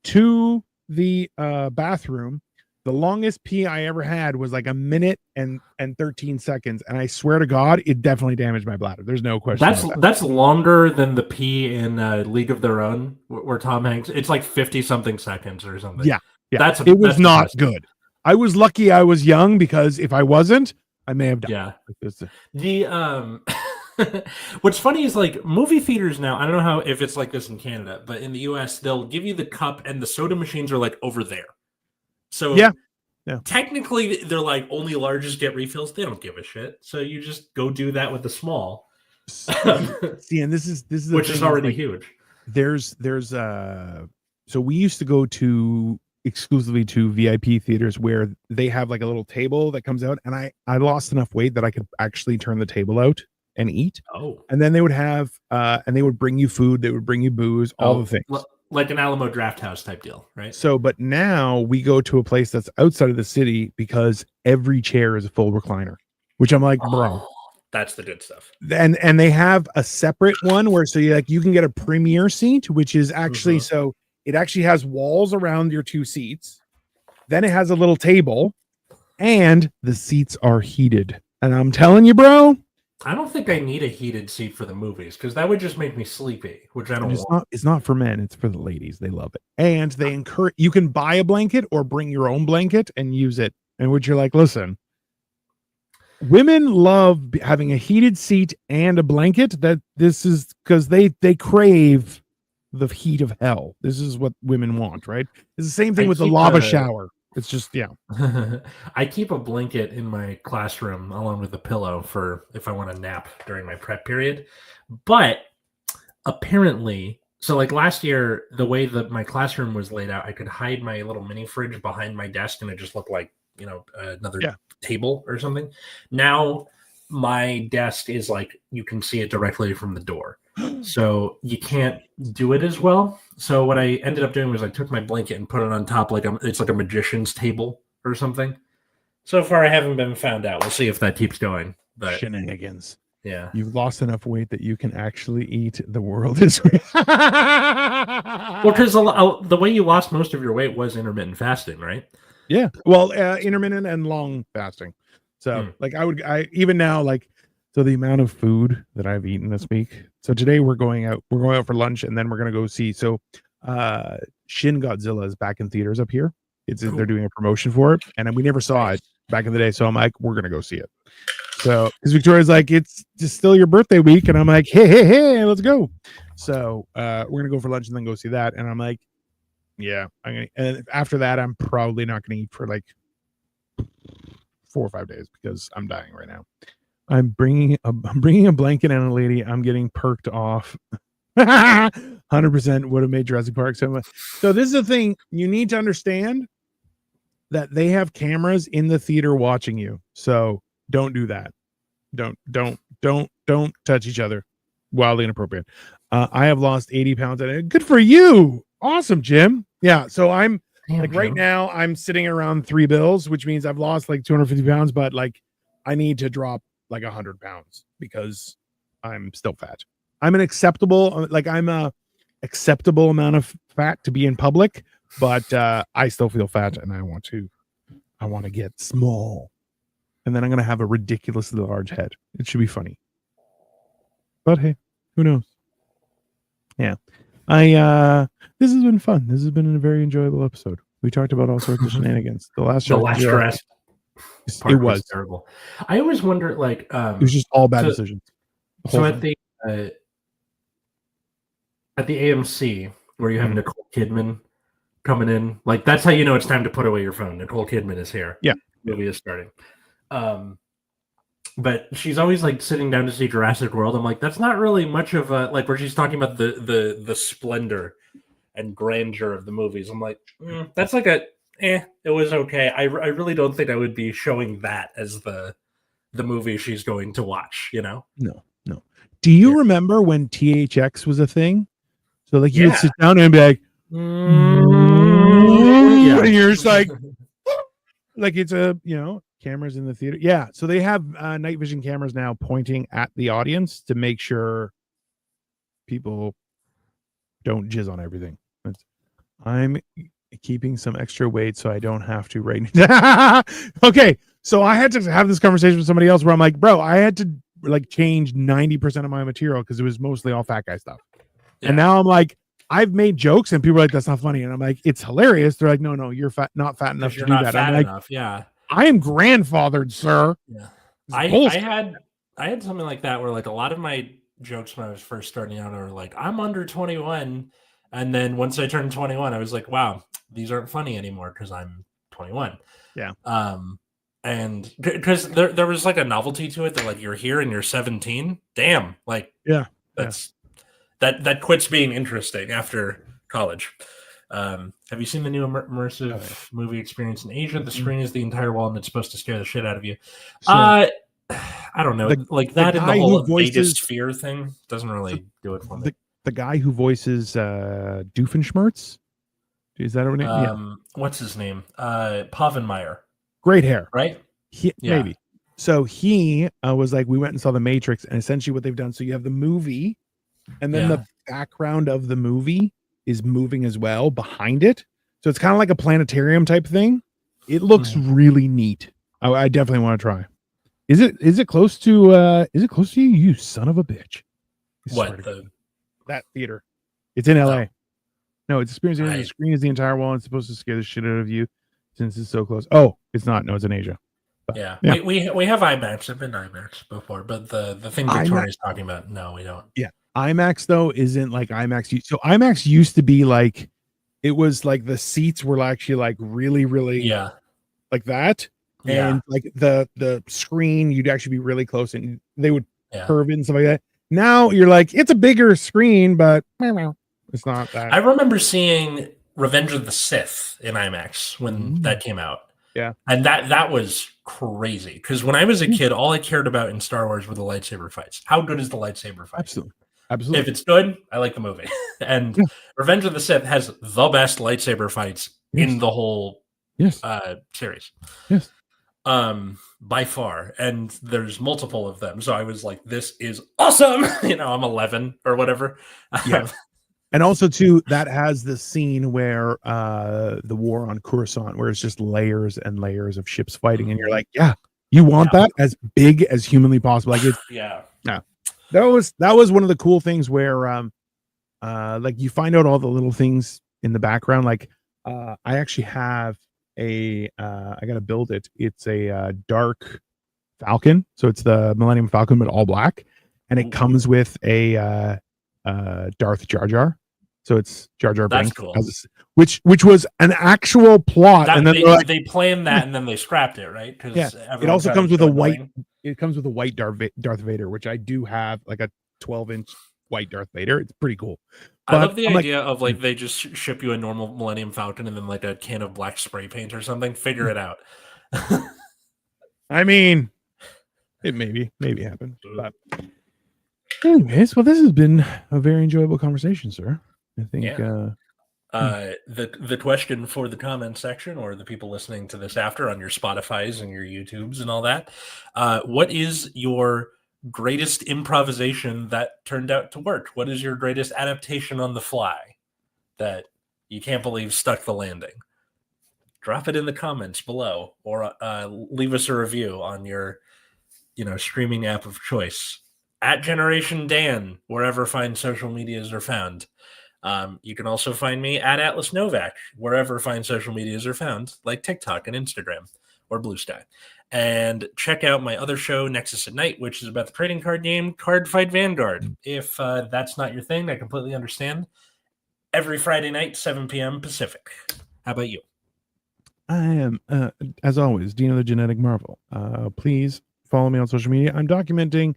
to the bathroom. The longest pee I ever had was like a minute and 13 seconds. And I swear to God, it definitely damaged my bladder. There's no question. That's longer than the pee in League of Their Own, where Tom Hanks, it's like 50 something seconds or something. Yeah. It was not good. I was lucky I was young, because if I wasn't, I may have died. Yeah. What's funny is like movie theaters now, I don't know how if it's like this in Canada, but in the US, they'll give you the cup and the soda machines are like over there. So technically they're like only larges get refills. They don't give a shit. So you just go do that with the small. See, and this is which is already huge. There's so we used to go to exclusively to VIP theaters where they have like a little table that comes out, and I lost enough weight that I could actually turn the table out and eat. And then they would have and they would bring you food, they would bring you booze, all the things. Like an Alamo Draft House type deal, right? So, but now we go to a place that's outside of the city because every chair is a full recliner, which I'm like, bro, that's the good stuff. And they have a separate one where you can get a premier seat, which is actually so It actually has walls around your 2 seats. Then it has a little table, and the seats are heated. And I'm telling you, bro, I don't think I need a heated seat for the movies because that would just make me sleepy, which I don't want. it's not for men, it's for the ladies. They love it. And they encourage, you can buy a blanket or bring your own blanket and use it. And which you're like, listen, women love having a heated seat and a blanket. That this is because they crave the heat of hell. This is what women want, right? It's the same thing with the lava shower. It's just, yeah. I keep a blanket in my classroom along with a pillow for if I want to nap during my prep period. But apparently, so like last year, the way that my classroom was laid out, I could hide my little mini fridge behind my desk and it just looked like, another table or something. Now my desk is like, you can see it directly from the door. So you can't do it as well. So what I ended up doing was I took my blanket and put it on top it's like a magician's table or something. So far, I haven't been found out. We'll see if that keeps going. But shenanigans. Yeah, you've lost enough weight that you can actually eat. The world is well, because the way you lost most of your weight was intermittent fasting, right? Yeah. Well, intermittent and long fasting. So like I even now, like, so the amount of food that I've eaten this week. So today we're going out for lunch, and then we're going to go see. So Shin Godzilla is back in theaters up here. Cool. They're doing a promotion for it, and we never saw it back in the day. So I'm like, we're going to go see it. So because Victoria's like, it's just still your birthday week, and I'm like, hey, let's go. So we're going to go for lunch and then go see that. And I'm like, yeah, and after that, I'm probably not going to eat for like 4 or 5 days because I'm dying right now. I'm bringing a blanket and a lady. I'm getting perked off. 100% would have made Jurassic Park so much. So this is the thing you need to understand, that they have cameras in the theater watching you. So don't do that. Don't touch each other. Wildly inappropriate. I have lost 80 pounds. Good for you. Awesome, Jim. Yeah. So I'm right now I'm sitting around 3 bills, which means I've lost like 250 pounds, but like I need to drop like 100 pounds because I'm still fat. I'm a acceptable amount of fat to be in public, but I still feel fat and I want to get small, and then I'm going to have a ridiculously large head. It should be funny, but hey, who knows? Yeah. This has been fun. This has been a very enjoyable episode. We talked about all sorts of shenanigans. The last Jurassic Park was terrible. I always wonder, like, it was just all bad decisions. So at the AMC, where you have Nicole Kidman coming in, like that's how you know it's time to put away your phone. Nicole Kidman is here. Yeah, the movie is starting. But she's always like sitting down to see Jurassic World. I'm like, that's not really much of a like where she's talking about the splendor and grandeur of the movies. I'm like, that's like it was okay. I really don't think I would be showing that as the movie she's going to watch, you know? No. Do you remember when THX was a thing? So like you would sit down and be like, and you're just like it's a, cameras in the theater. Yeah. So they have night vision cameras now pointing at the audience to make sure people don't jizz on everything. I'm keeping some extra weight so I don't have to right now. Okay. So I had to have this conversation with somebody else where I'm like, bro, I had to like change 90% of my material because it was mostly all fat guy stuff. Yeah. And now I'm like, I've made jokes and people are like, that's not funny. And I'm like, it's hilarious. They're like, no, you're not fat enough to do that. I'm like, yeah. I am grandfathered, sir. Yeah. I had something like that where like a lot of my jokes when I was first starting out are like, I'm under 21. And then once I turned 21, I was like, wow, these aren't funny anymore because I'm 21. Yeah. And because there was like a novelty to it that like you're here and you're 17. Damn. Like, yeah, that quits being interesting after college. Have you seen the new immersive movie experience in Asia? The screen is the entire wall and it's supposed to scare the shit out of you. So, I don't know. Like that and the whole Vegas sphere thing doesn't really do it for me. The guy who voices Doofenshmirtz, is that her name? What's his name? Povenmire. Great hair, right? Maybe. So he was like, we went and saw The Matrix, and essentially what they've done. So you have the movie, and then the background of the movie is moving as well behind it. So it's kind of like a planetarium type thing. It looks really neat. I definitely want to try. Is it close to you, you son of a bitch? That theater? It's in LA. No, it's experiencing the screen is the entire wall. It's supposed to scare the shit out of you since it's so close. Oh, it's not. No, it's in Asia. But, yeah. We have IMAX. I've been IMAX before, but the thing Victoria's talking about, no, we don't. Yeah. IMAX though isn't like IMAX. So IMAX used to be like, it was like the seats were actually like really like that, and like the screen you'd actually be really close and they would curve in and stuff like that. Now you're like, it's a bigger screen, but it's not that. I remember seeing Revenge of the Sith in IMAX when that came out. Yeah, and that was crazy because when I was a kid, all I cared about in Star Wars were the lightsaber fights. How good is the lightsaber fight? Absolutely. If it's good, I like the movie. And Revenge of the Sith has the best lightsaber fights in the whole series. Yes. By far. And there's multiple of them. So I was like, this is awesome. I'm 11 or whatever. Yeah. And also too, that has the scene where the war on Coruscant, where it's just layers and layers of ships fighting, and you're like, yeah, you want that as big as humanly possible. Like it's That was one of the cool things where like you find out all the little things in the background. Like I actually have I gotta build it. It's a dark Falcon, so it's the Millennium Falcon but all black, and it comes with a Darth Jar Jar. So it's Jar Jar Binks. Cool. Which was an actual plot, and then they planned that and then they scrapped it, right? Because it also comes with a white. It comes with a white Darth Vader, which I do have, like a 12-inch white Darth Vader. It's pretty cool. But I love the idea of like they just ship you a normal Millennium Falcon and then like a can of black spray paint or something. Figure it out. I mean, it maybe happen. But anyways, well, this has been a very enjoyable conversation, sir. I think the question for the comment section or the people listening to this after on your Spotifys and your YouTubes and all that, what is your greatest improvisation that turned out to work? What is your greatest adaptation on the fly that you can't believe stuck the landing? Drop it in the comments below, or leave us a review on your streaming app of choice at Generation Dan, wherever fine social medias are found. You can also find me at Atlas Novak, wherever fine social medias are found, like TikTok and Instagram or Blue Sky. And check out my other show, Nexus at Night, which is about the trading card game Card Fight Vanguard. If that's not your thing, I completely understand. Every Friday night, 7 p.m. Pacific. How about you? I am, as always, Dino the Genetic Marvel. Please follow me on social media. I'm documenting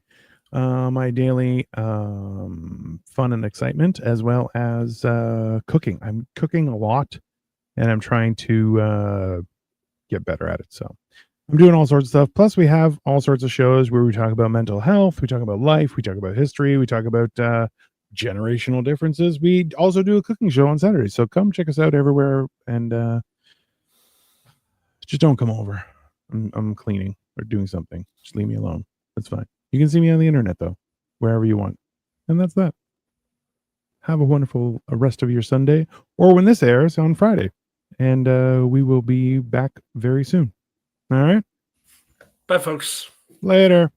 my daily fun and excitement, as well as cooking. I'm cooking a lot, and I'm trying to get better at it. So I'm doing all sorts of stuff. Plus, we have all sorts of shows where we talk about mental health, we talk about life, we talk about history, we talk about generational differences. We also do a cooking show on Saturdays. So come check us out everywhere, and just don't come over. I'm cleaning or doing something. Just leave me alone. That's fine. You can see me on the internet, though, wherever you want. And that's that. Have a wonderful rest of your Sunday, or when this airs on Friday. And we will be back very soon. All right? Bye, folks. Later.